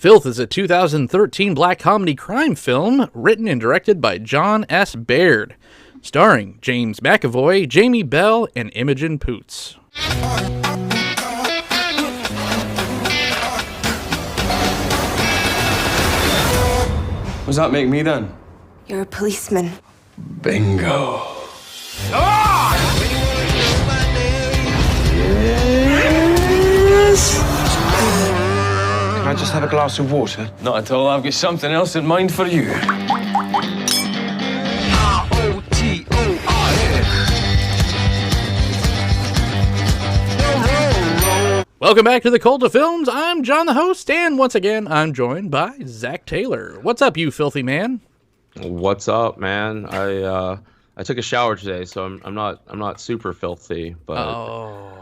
Filth is a 2013 black comedy crime film written and directed by John S. Baird, starring James McAvoy, Jamie Bell, and Imogen Poots. What does that make me then? You're a policeman. Bingo. Can I just have a glass of water? Not at all. I've got something else in mind for you. Welcome back to the Cult of Films. I'm John, the host, and once again, I'm joined by Zack Taylor. What's up, you filthy man? What's up, man? I took a shower today, so I'm not super filthy, but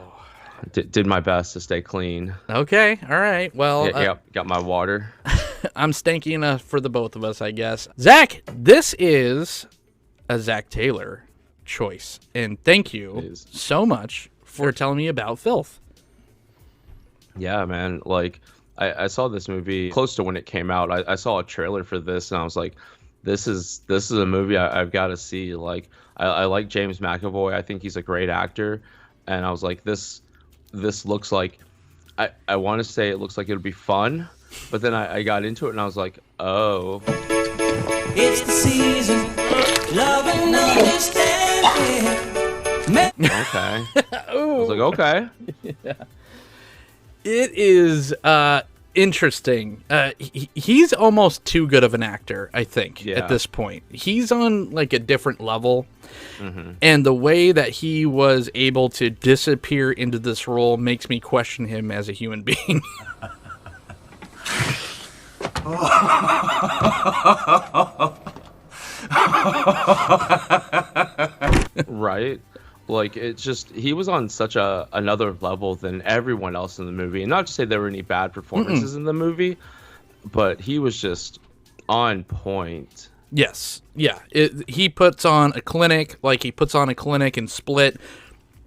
did my best to stay clean. Okay, all right. Well, got my water. I'm stanky enough for the both of us, I guess. Zack, this is a Zack Taylor choice, and thank you so much for telling me about Filth. Yeah, man. Like, I saw this movie close to when it came out. I saw a trailer for this, and I was like, this is a movie I've got to see. Like, I like James McAvoy. I think he's a great actor, and I was like, this looks like, I want to say it looks like it'll be fun, but then I got into it and I was like, oh. It's the season, love and understanding. Okay. I was like, okay. Yeah. It is interesting. He's almost too good of an actor, I think, at this point. He's on like a different level. Mm-hmm. And the way that he was able to disappear into this role makes me question him as a human being. Right? Like, it's just, he was on such another level than everyone else in the movie. And not to say there were any bad performances in the movie, but he was just on point. Yes. Yeah. He puts on a clinic, like he puts on a clinic in Split.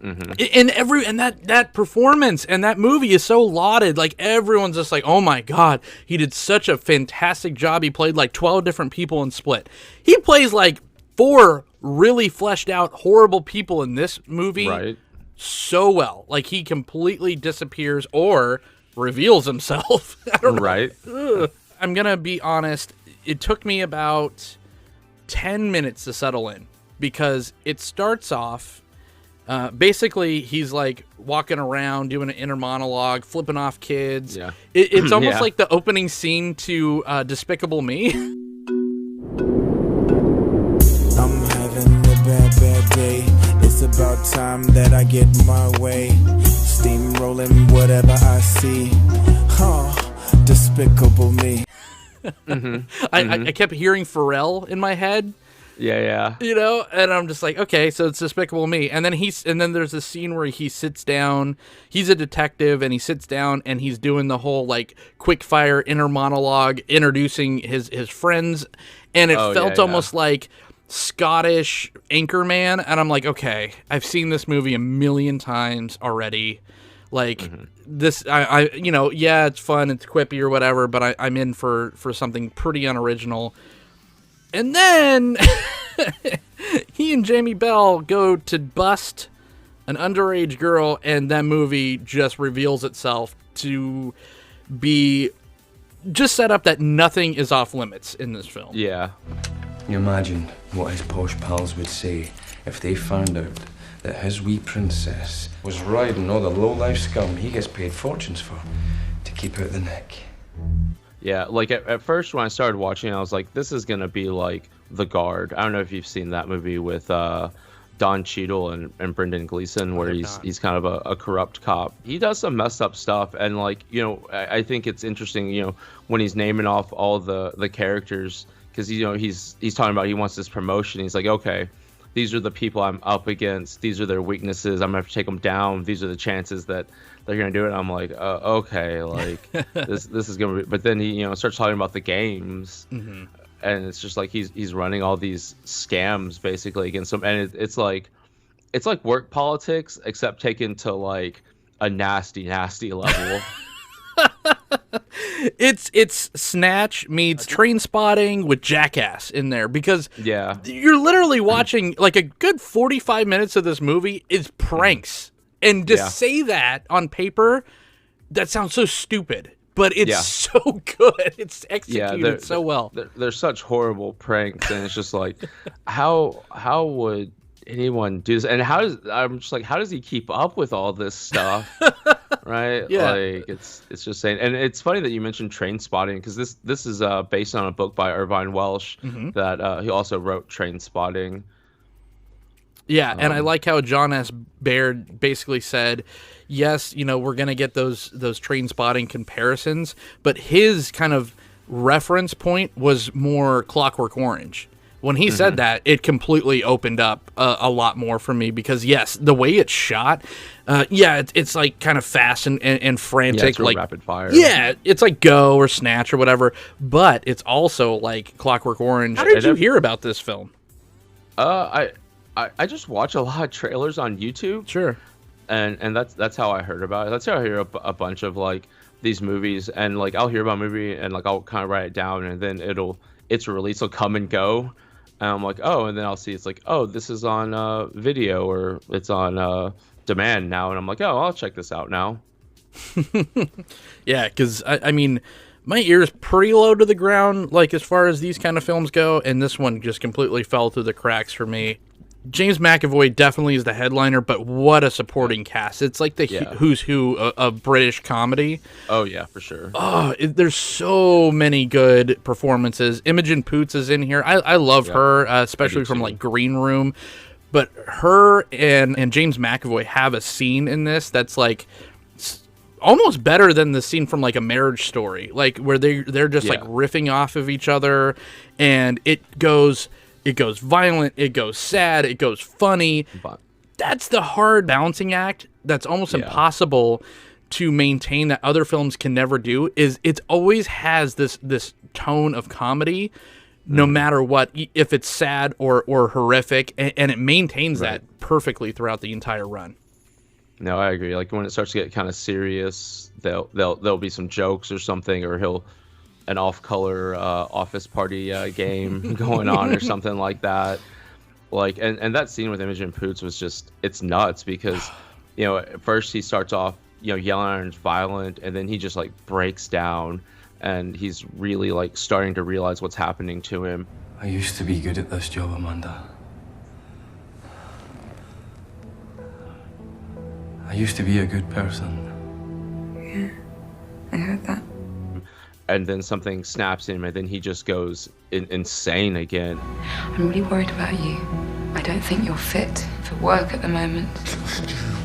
Mm-hmm. And that performance and that movie is so lauded. Like, everyone's just like, oh my God, he did such a fantastic job. He played like 12 different people in Split. He plays like 4 really fleshed out horrible people in this movie so well. Like, he completely disappears or reveals himself. I don't know. Right. I'm gonna be honest, it took me about 10 minutes to settle in, because it starts off basically he's like walking around doing an inner monologue, flipping off kids. It's almost like the opening scene to Despicable Me. Bad day. It's about time that I get my way. Steamrolling whatever I see. Despicable Me. I kept hearing Pharrell in my head. Yeah. You know, and I'm just like, okay, so it's Despicable Me. And then there's this scene where he sits down. He's a detective, and he sits down and he's doing the whole like quick fire inner monologue, introducing his friends, and it felt almost like Scottish Anchorman, and I'm like, okay, I've seen this movie a million times already. Like, this, I it's fun, it's quippy or whatever, but I'm in for something pretty unoriginal. And then he and Jamie Bell go to bust an underage girl, and that movie just reveals itself to be just set up that nothing is off limits in this film. Yeah. Can you imagine what his posh pals would say if they found out that his wee princess was riding all the low-life scum he gets paid fortunes for to keep out the neck? Yeah, like at first when I started watching, I was like, this is going to be like The Guard. I don't know if you've seen that movie with Don Cheadle and Brendan Gleeson, where he's kind of a corrupt cop. He does some messed up stuff, and like, you know, I think it's interesting, you know, when he's naming off all the characters, because, you know, he's talking about he wants this promotion. He's like, okay, these are the people I'm up against. These are their weaknesses. I'm going to have to take them down. These are the chances that they're going to do it. I'm like, okay, like this is going to be. But then he, you know, starts talking about the games. Mm-hmm. And it's just like he's running all these scams basically against them. And it's like work politics, except taken to like a nasty level. It's Snatch meets Train Spotting with Jackass in there, because Yeah. you're literally watching like a good 45 minutes of this movie is pranks. And to say that on paper, that sounds so stupid, but it's so good. It's executed so well. They're such horrible pranks, and it's just like, how would anyone do this? And I'm just like, how does he keep up with all this stuff? Right? Yeah. Like it's just saying. And it's funny that you mentioned Train Spotting, because this is based on a book by Irvine Welsh that he also wrote Train Spotting. Yeah, and I like how John S. Baird basically said, yes, we're going to get those Train Spotting comparisons, but his kind of reference point was more Clockwork Orange. When he said that, it completely opened up a lot more for me, because, yes, the way it's shot, it's like kind of fast and frantic. Yeah, it's real like rapid fire. Yeah, it's like Go or Snatch or whatever, but it's also like Clockwork Orange. How did you hear about this film? I just watch a lot of trailers on YouTube. Sure. And that's how I heard about it. That's how I hear a bunch of like these movies, and like I'll hear about a movie and like I'll kind of write it down, and then its release will come and go. And I'm like, oh, and then I'll see it's like, oh, this is on video, or it's on demand now, and I'm like, oh, I'll check this out now. Yeah, because I mean, my ear's pretty low to the ground, like as far as these kind of films go, and this one just completely fell through the cracks for me. James McAvoy definitely is the headliner, but what a supporting cast. It's like the who's who of British comedy. Oh, yeah, for sure. Oh, there's so many good performances. Imogen Poots is in here. I love her, especially from like Green Room. But her and James McAvoy have a scene in this that's like almost better than the scene from like A Marriage Story, like where they're just like riffing off of each other, and it goes violent, it goes sad, it goes funny. But that's the hard balancing act that's almost impossible to maintain, that other films can never do. Is it always has this tone of comedy, no matter what, if it's sad or horrific, and it maintains that perfectly throughout the entire run. No, I agree. Like when it starts to get kind of serious, there'll be some jokes or something, or an off-color office party game going on or something like that. Like, and that scene with Imogen Poots was just, it's nuts, because at first he starts off yelling at her and violent, and then he just like breaks down, and he's really like starting to realize what's happening to him. I used to be good at this job, Amanda. I used to be a good person. Yeah, I heard that. And then something snaps him, and then he just goes insane again. I'm really worried about you. I don't think you're fit for work at the moment.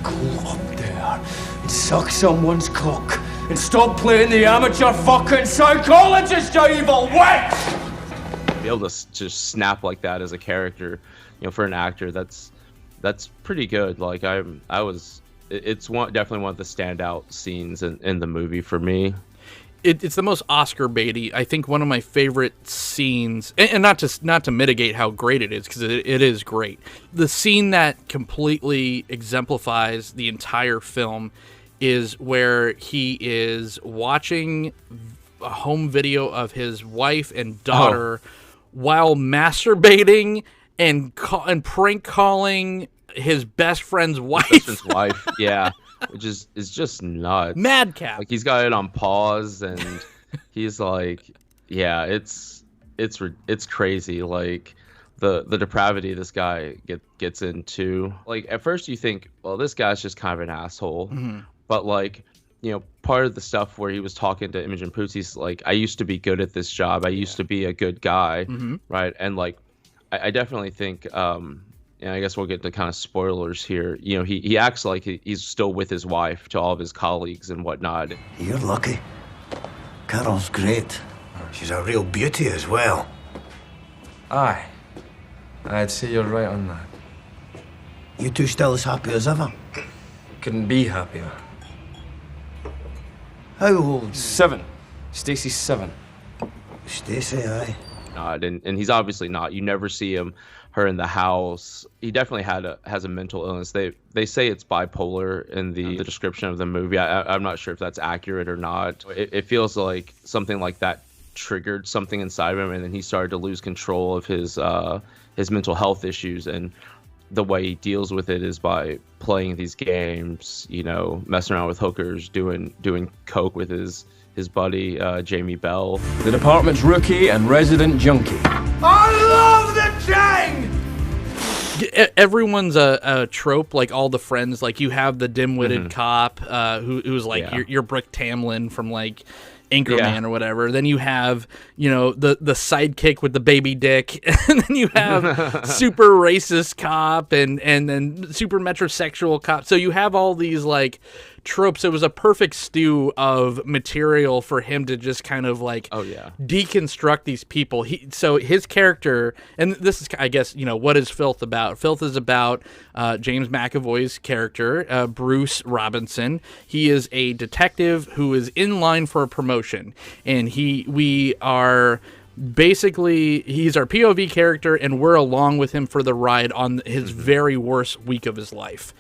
Go up there and suck someone's cock and stop playing the amateur fucking psychologist, you evil witch! Be able to just snap like that as a character, for an actor, that's pretty good. Like it's definitely one of the standout scenes in the movie for me. It's the most Oscar baity. I think one of my favorite scenes, and not to mitigate how great it is, because it is great. The scene that completely exemplifies the entire film is where he is watching a home video of his wife and daughter while masturbating and prank calling his best friend's wife. Yeah. Which is just nuts. Madcap. Like he's got it on pause, and he's like, yeah, it's crazy. Like the depravity this guy gets into. Like at first you think, well, this guy's just kind of an asshole, but like part of the stuff where he was talking to Imogen Poots, he's like, I used to be good at this job. I used to be a good guy, right? And like I definitely think. And I guess we'll get to kind of spoilers here. He acts like he's still with his wife to all of his colleagues and whatnot. You're lucky. Carol's great. She's a real beauty as well. Aye. I'd say you're right on that. You two still as happy as ever? Couldn't be happier. How old? 7. Stacey's 7. Stacey, aye. not, and he's obviously not. You never see her in the house. He definitely has a mental illness. They say it's bipolar in the description of the movie. I'm not sure if that's accurate or not. It feels like something like that triggered something inside of him, and then he started to lose control of his mental health issues. And the way he deals with it is by playing these games, messing around with hookers, doing coke with his buddy Jamie Bell. The department's rookie and resident junkie. I love the Chang! Everyone's a trope, like all the friends. Like you have the dim-witted cop who's like your Brick Tamlin from like Anchorman or whatever. Then you have, the sidekick with the baby dick, and then you have super racist cop and then super metrosexual cop. So you have all these like tropes. It was a perfect stew of material for him to just kind of like deconstruct these people. So his character, and this is, I guess, what is Filth about? Filth is about James McAvoy's character, Bruce Robinson. He is a detective who is in line for a promotion, and he's our POV character, and we're along with him for the ride on his very worst week of his life.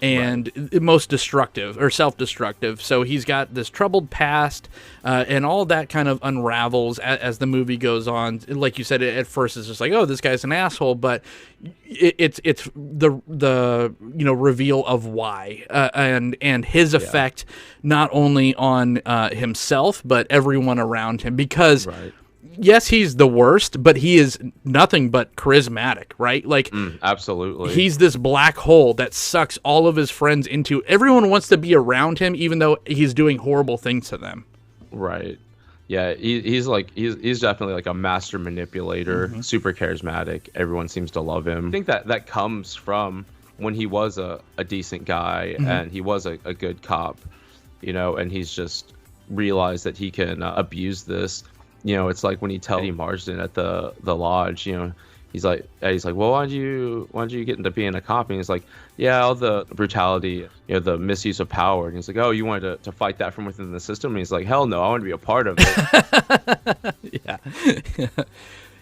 And most destructive or self-destructive. So he's got this troubled past, and all that kind of unravels as the movie goes on. Like you said, at first it's just like, oh, this guy's an asshole, but it's the reveal of why and his effect not only on himself but everyone around him, because. Right. Yes, he's the worst, but he is nothing but charismatic, right? Like, absolutely. He's this black hole that sucks all of his friends into. Everyone wants to be around him, even though he's doing horrible things to them. Right. Yeah, he's definitely like a master manipulator, super charismatic. Everyone seems to love him. I think that comes from when he was a decent guy and he was a good cop, and he's just realized that he can abuse this. It's like when he tells Eddie Marsden at the lodge, he's like, well, why'd you get into being a cop? And he's like, yeah, all the brutality, the misuse of power. And he's like, oh, you wanted to fight that from within the system? And he's like, hell no, I want to be a part of it. Yeah.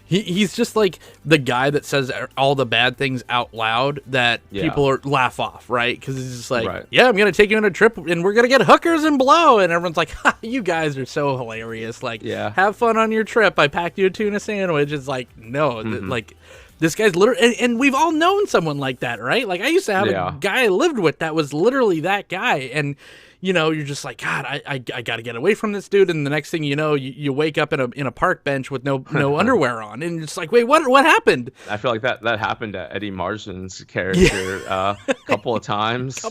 He's just like the guy that says all the bad things out loud that people laugh off, right? Because he's just like, yeah, I'm going to take you on a trip and we're going to get hookers and blow. And everyone's like, ha, you guys are so hilarious. Like, have fun on your trip. I packed you a tuna sandwich. It's like, no, like this guy's literally, and we've all known someone like that, right? Like I used to have a guy I lived with that was literally that guy. And you're just like, God, I got to get away from this dude. And the next thing you know, you wake up in a park bench with no underwear on, and it's like, wait, what happened? I feel like that happened to Eddie Marsden's character a couple of times.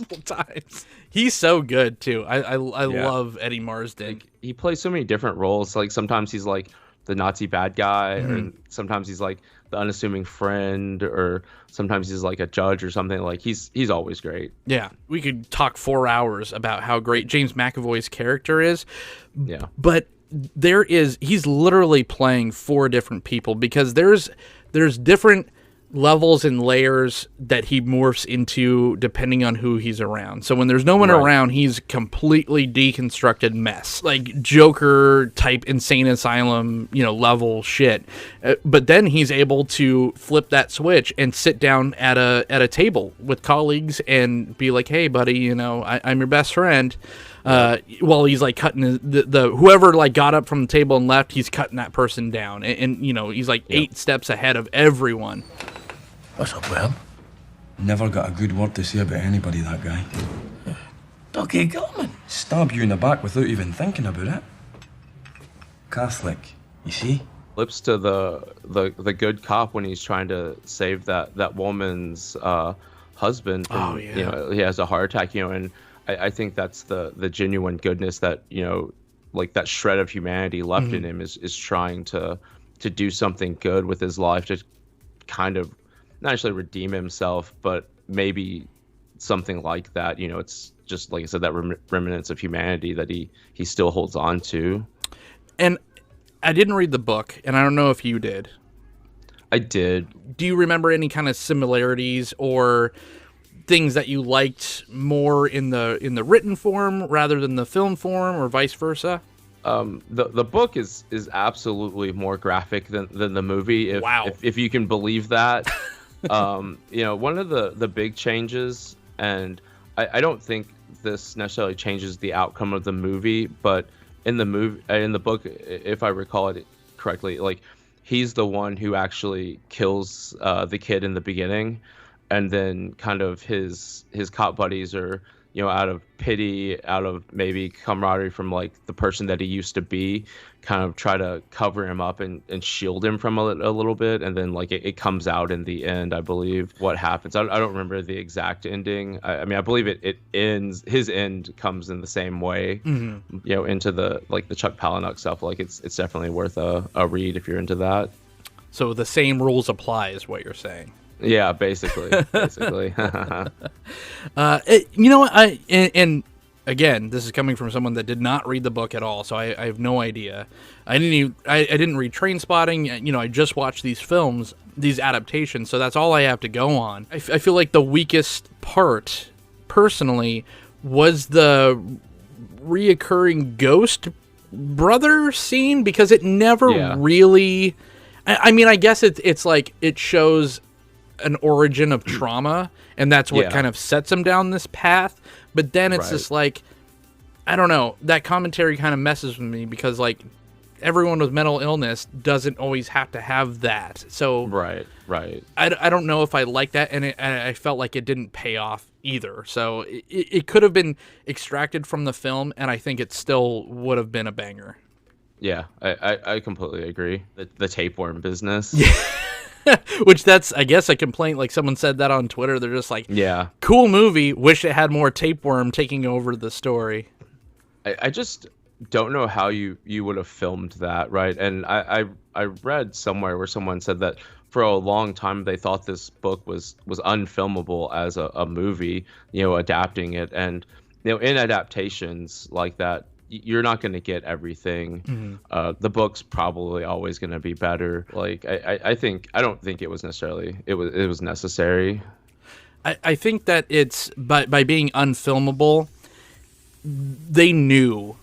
He's so good too. I love Eddie Marsden. Like, he plays so many different roles. Like sometimes he's like the Nazi bad guy, and sometimes he's like the unassuming friend, or sometimes he's like a judge or something. Like he's always great. Yeah, we could talk 4 hours about how great James McAvoy's character is. Yeah, but he's literally playing 4 different people, because there's different levels and layers that he morphs into depending on who he's around. So when there's no one around, he's completely deconstructed mess, like Joker type insane asylum, level shit. But then he's able to flip that switch and sit down at a table with colleagues and be like, hey buddy, I'm your best friend. While he's like cutting the whoever like got up from the table and left, he's cutting that person down, and he's like 8 steps ahead of everyone. What's up, Will? Never got a good word to say about anybody, that guy. Ducky Coleman. Stab you in the back without even thinking about it. Catholic, you see? Flips to the good cop when he's trying to save that woman's husband. And, he has a heart attack, and I think that's the genuine goodness that, like that shred of humanity left in him is trying to do something good with his life, to kind of not actually redeem himself, but maybe something like that. It's just, like I said, that remnants of humanity that he still holds on to. And I didn't read the book, and I don't know if you did. I did. Do you remember any kind of similarities or things that you liked more in the written form rather than the film form, or vice versa? The book is absolutely more graphic than the movie. If you can believe that. One of the big changes, and I don't think this necessarily changes the outcome of the movie, but in the book, if I recall it correctly, like he's the one who actually kills the kid in the beginning, and then kind of his cop buddies are, out of pity, out of maybe camaraderie from like the person that he used to be, kind of try to cover him up and shield him from a little bit. And then like it comes out in the end, I believe, what happens. I don't remember the exact ending. I mean, I believe it ends, his end comes in the same way, into the Chuck Palahniuk stuff. Like it's definitely worth a read if you're into that. So the same rules apply is what you're saying. Yeah, basically. And again, this is coming from someone that did not read the book at all, so I have no idea. I didn't read Trainspotting. I just watched these films, these adaptations, so that's all I have to go on. I feel like the weakest part, personally, was the reoccurring ghost brother scene, because it never really... I mean, I guess it's like it shows an origin of trauma, and that's what kind of sets him down this path. But then it's just like, I don't know, that commentary kind of messes with me, because like everyone with mental illness doesn't always have to have that. So right. I don't know if I like that, and I felt like it didn't pay off either. So it could have been extracted from the film, and I think it still would have been a banger. Yeah, I completely agree. The tapeworm business. Which that's, I guess, a complaint. Like someone said that on Twitter. They're just like, yeah, cool movie. Wish it had more tapeworm taking over the story. I just don't know how you would have filmed that, right? And I read somewhere where someone said that for a long time they thought this book was unfilmable as a movie, adapting it. And in adaptations like that, you're not going to get everything. The book's probably always going to be better. Like I don't think it was necessarily it was necessary. I think that it's by being unfilmable, they knew,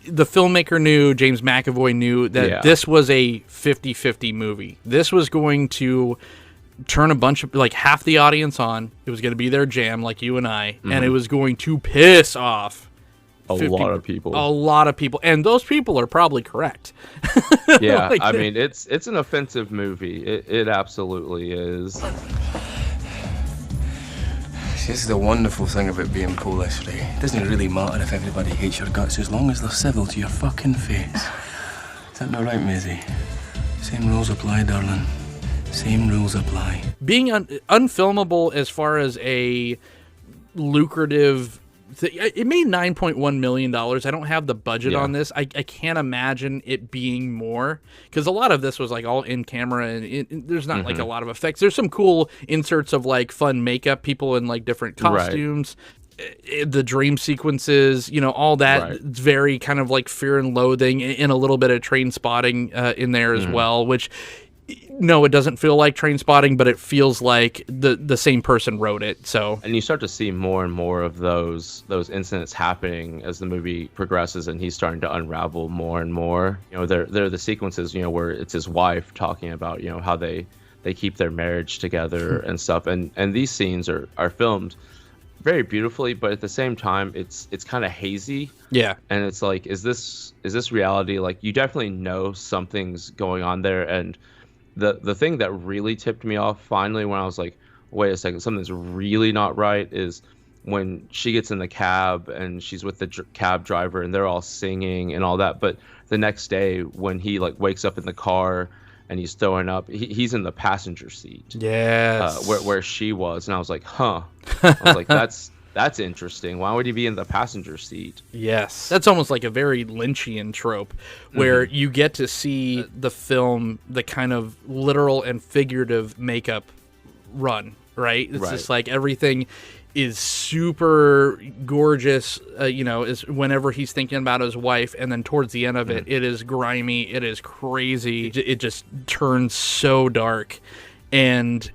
the filmmaker knew, James McAvoy knew that this was a 50-50 movie. This was going to turn a bunch of, like, half the audience on. It was going to be their jam, like you and I, and it was going to piss off a lot of people, and those people are probably correct. Yeah, like, I mean, it's an offensive movie. It absolutely is. This is the wonderful thing about being Polish, right? It doesn't really matter if everybody hates your guts as long as they're civil to your fucking face. Is that not right, Maisie? Same rules apply, darling. Same rules apply. Being unfilmable as far as a lucrative... It made $9.1 million. I don't have the budget on this. I can't imagine it being more, because a lot of this was like all in camera, and there's not like a lot of effects. There's some cool inserts of like fun makeup, people in like different costumes, the dream sequences, all that. It's very kind of like Fear and Loathing, and a little bit of Trainspotting in there as well, which... No, it doesn't feel like Trainspotting, but it feels like the same person wrote it. So, and you start to see more and more of those incidents happening as the movie progresses, and he's starting to unravel more and more. There are the sequences, where it's his wife talking about, how they keep their marriage together and stuff. And these scenes are filmed very beautifully, but at the same time, it's kind of hazy. Yeah. And it's like, is this reality? Like, you definitely know something's going on there. And the thing that really tipped me off finally, when I was like, wait a second, something's really not right, is when she gets in the cab and she's with the cab driver and they're all singing and all that. But the next day when he like wakes up in the car and he's throwing up, he's in the passenger seat. Yes. Where she was. And I was like, huh. I was like, that's interesting. Why would he be in the passenger seat? Yes. That's almost like a very Lynchian trope, where you get to see the film, the kind of literal and figurative makeup run, right? It's just like everything is super gorgeous, is whenever he's thinking about his wife, and then towards the end of it, it is grimy, it is crazy, it just turns so dark. And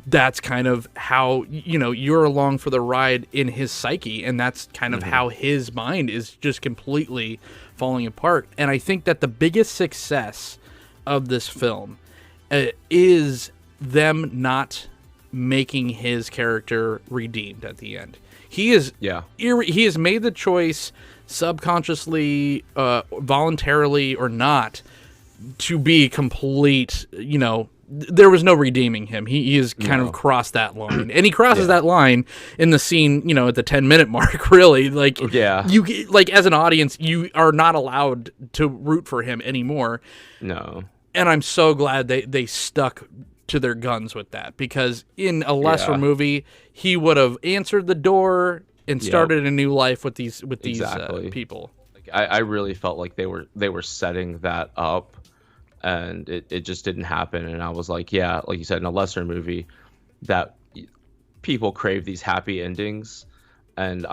that's kind of how, you're along for the ride in his psyche, and that's kind of how his mind is just completely falling apart. And I think that the biggest success of this film is them not making his character redeemed at the end. He is he has made the choice subconsciously, voluntarily or not, to be complete, there was no redeeming him. He has kind of crossed that line, and he crosses that line in the scene, at the 10-minute mark. Really, you as an audience, you are not allowed to root for him anymore. No, and I'm so glad they stuck to their guns with that, because in a lesser movie, he would have answered the door and started a new life with these people. I really felt like they were setting that up. And it just didn't happen. And I was like, yeah, like you said, in a lesser movie, that people crave these happy endings. And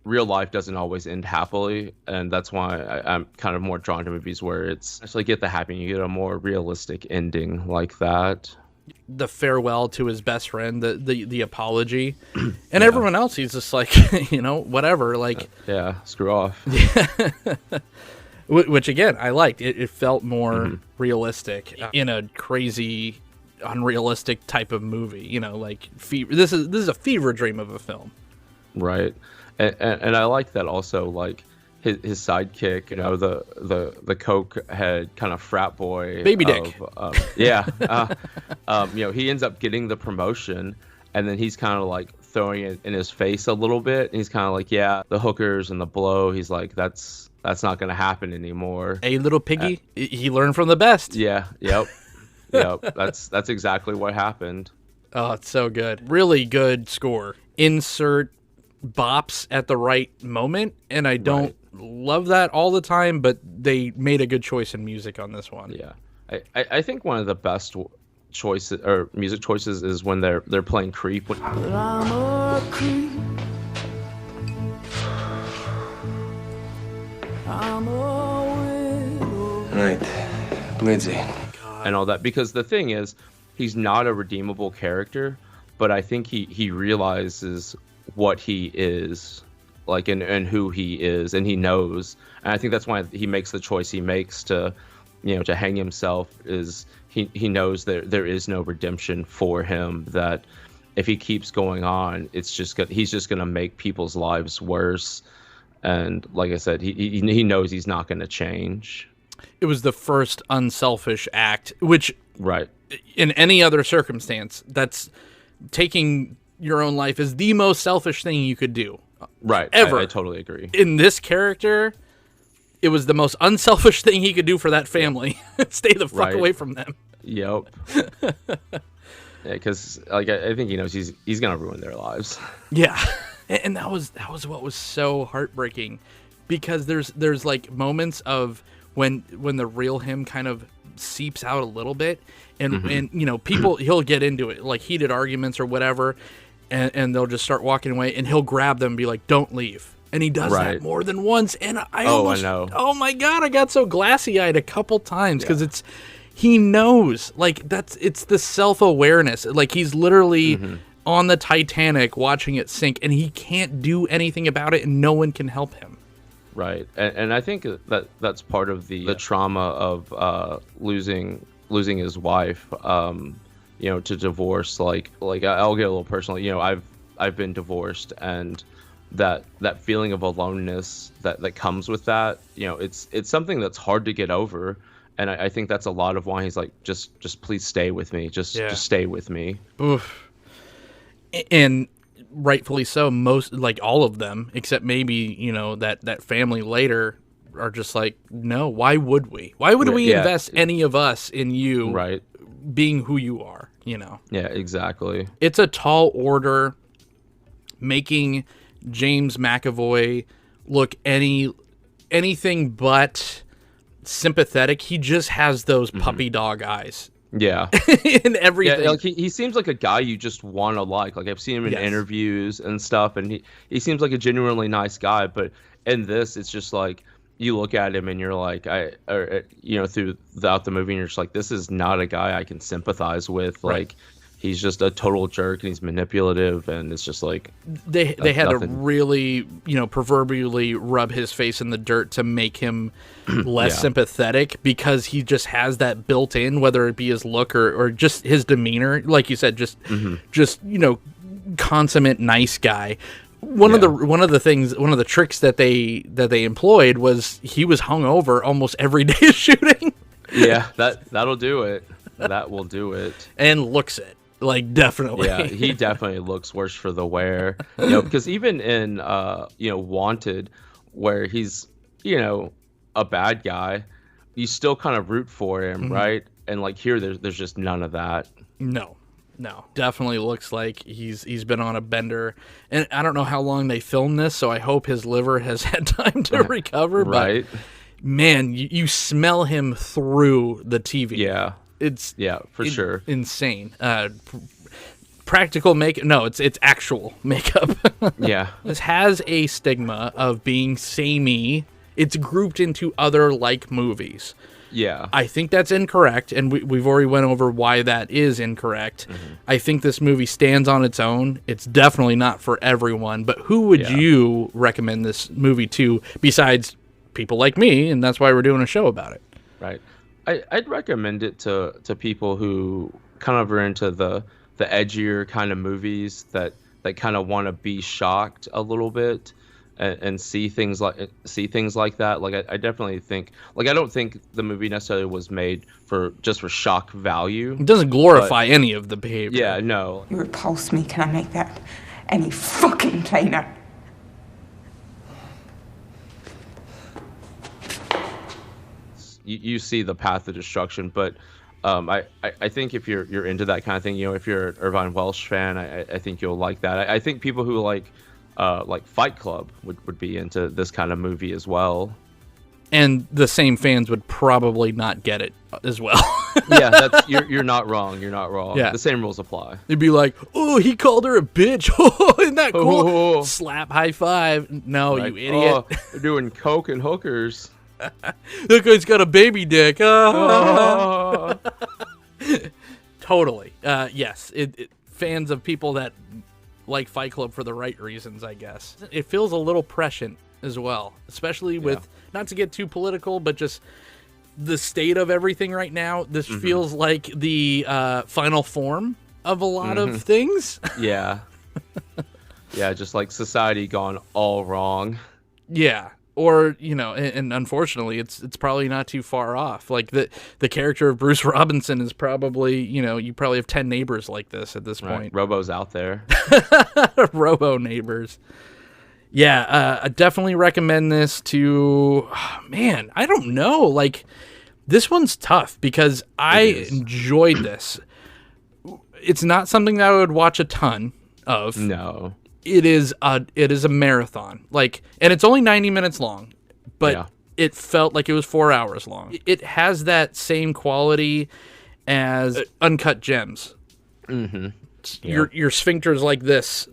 real life doesn't always end happily. And that's why I'm kind of more drawn to movies where it's actually get the happy, you get a more realistic ending like that. The farewell to his best friend, the apology. And everyone else, he's just like, whatever. Like, screw off. Which again, I liked. It felt more realistic in a crazy, unrealistic type of movie. This is a fever dream of a film, right? And I like that also. Like his sidekick, the coke head kind of frat boy, baby dick. He ends up getting the promotion, and then he's kind of like throwing it in his face a little bit. And he's kind of like, the hookers and the blow. He's like, that's not going to happen anymore. Hey, little piggy, he learned from the best. Yeah, yep. That's exactly what happened. Oh, it's so good. Really good score. Insert bops at the right moment, and I don't love that all the time, but they made a good choice in music on this one. Yeah. I think one of the best choices or music choices is when they're playing Creep. But I'm a creep. I'm a widow. Right, Lindsay. And all that, because the thing is, he's not a redeemable character, but I think he realizes what he is, like, and who he is, and he knows. And I think that's why he makes the choice he makes to hang himself, is he knows that there is no redemption for him, that if he keeps going on, he's just going to make people's lives worse. And like I said, he knows he's not going to change. It was the first unselfish act, which right in any other circumstance, that's taking your own life is the most selfish thing you could do. Right. Ever. I totally agree. In this character, it was the most unselfish thing he could do for that family. Stay the fuck away from them. Yep. Because I think he knows he's gonna ruin their lives. Yeah, and that was what was so heartbreaking, because there's like moments of when the real him kind of seeps out a little bit, and people, he'll get into it, like heated arguments or whatever, and they'll just start walking away, and he'll grab them and be like, "Don't leave." And he does that more than once, and I know. Oh my god, I got so glassy-eyed a couple times, because he knows, like, it's the self-awareness. Like, he's literally on the Titanic watching it sink, and he can't do anything about it, and no one can help him. Right, and I think that's part of the trauma of losing his wife, to divorce. Like I'll get a little personal. I've been divorced, and that feeling of aloneness that comes with that, it's something that's hard to get over. And I think that's a lot of why he's like, just please stay with me. Just stay with me. Oof. And rightfully so. Most, like all of them, except maybe, that family later, are just like, no, why would we? Why would we invest any of us in you being who you are, Yeah, exactly. It's a tall order making James McAvoy look anything but sympathetic. He just has those puppy dog eyes. Yeah. In everything. Yeah, like he seems like a guy you just want to like. Like, I've seen him in interviews and stuff, and he seems like a genuinely nice guy. But in this, it's just like, you look at him and you're like, throughout the movie, and you're just like, this is not a guy I can sympathize with. Right. Like, he's just a total jerk and he's manipulative, and it's just like they had to really, proverbially rub his face in the dirt to make him less sympathetic, because he just has that built in, whether it be his look or just his demeanor, like you said, just consummate nice guy. One of the tricks that they employed was he was hungover almost every day of shooting. Yeah, that'll do it. That will do it. And looks it. Like, definitely. Yeah, he definitely looks worse for the wear. Because even in Wanted, where he's a bad guy, you still kind of root for him, right? And like here, there's just none of that. No, definitely looks like he's been on a bender, and I don't know how long they filmed this, so I hope his liver has had time to recover. Right? But man, you smell him through the TV. Yeah. It's for sure insane. Practical makeup? No, it's actual makeup. Yeah, this has a stigma of being samey. It's grouped into other like movies. Yeah, I think that's incorrect, and we've already went over why that is incorrect. I think this movie stands on its own. It's definitely not for everyone. But who would you recommend this movie to besides people like me? And that's why we're doing a show about it. Right. I'd recommend it to people who kind of are into the edgier kind of movies that kind of want to be shocked a little bit and see things like that. Like I definitely think, like, I don't think the movie necessarily was made for shock value. It doesn't glorify any of the behavior. Yeah, no. You repulse me. Can I make that any fucking plainer? You see the path of destruction, but I think if you're into that kind of thing, if you're an Irvine Welsh fan, I think you'll like that. I think people who like Fight Club would be into this kind of movie as well. And the same fans would probably not get it as well. Yeah, you're not wrong. You're not wrong. Yeah. The same rules apply. They'd be like, "Oh, he called her a bitch. Oh, isn't that cool?" Oh. Slap, high five. No, like, you idiot. Oh, they're doing coke and hookers. That guy's got a baby dick. Oh. Totally. Yes. Fans of people that like Fight Club for the right reasons, I guess. It feels a little prescient as well, especially with, not to get too political, but just the state of everything right now. This feels like the final form of a lot of things. Yeah. Yeah, just like society gone all wrong. Yeah. Or, and unfortunately, it's probably not too far off. Like the character of Bruce Robinson is probably, you probably have 10 neighbors like this at this point. Robo's out there. Robo neighbors. Yeah, I definitely recommend this to, man, I don't know. Like, this one's tough because I enjoyed this. It's not something that I would watch a ton of. No. It is a marathon, like, and it's only 90 minutes long, but it felt like it was 4 hours long. It has that same quality as Uncut Gems. Your sphincter's like this.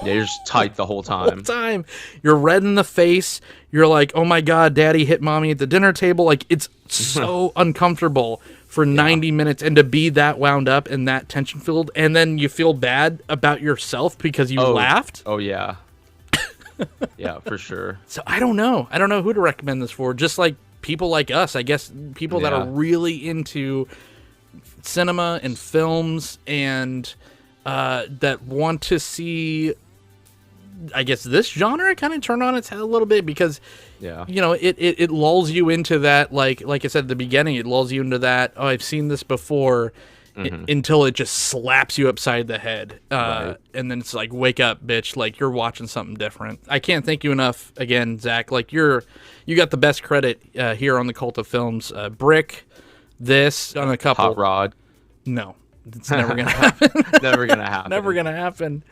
You're just tight the whole time. You're red in the face. You're like, oh my God, daddy hit mommy at the dinner table. Like, it's so uncomfortable for 90 minutes, and to be that wound up and that tension filled, and then you feel bad about yourself because you laughed. Oh yeah. Yeah, for sure. So I don't know who to recommend this for. Just like people like us, I guess, people that are really into cinema and films and that want to see, I guess, this genre kind of turn on its head a little bit, because it lulls you into that, like I said at the beginning, it lulls you into that, oh, I've seen this before, until it just slaps you upside the head. And then it's like, wake up, bitch, like, you're watching something different. I can't thank you enough again, Zach. Like, you got the best credit here on the Cult of Films. Brick, this, on a couple. Hot Rod. No. It's never gonna happen. Never gonna happen. Never gonna happen.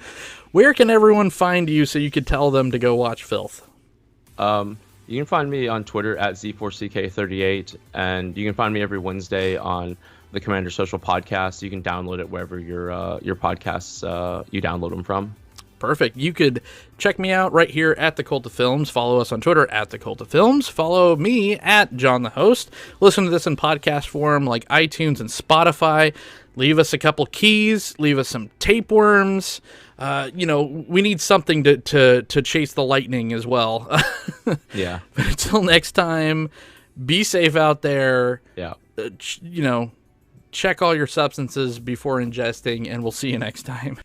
Where can everyone find you so you could tell them to go watch Filth? You can find me on Twitter at Z4CK38, and you can find me every Wednesday on the Commander Social Podcast. You can download it wherever your podcasts you download them from. Perfect. You could check me out right here at The Cult of Films. Follow us on Twitter at The Cult of Films. Follow me at John the Host. Listen to this in podcast form like iTunes and Spotify. Leave us a couple keys. Leave us some tapeworms. We need something to chase the lightning as well. Yeah. But until next time, be safe out there. Yeah. Check all your substances before ingesting, and we'll see you next time.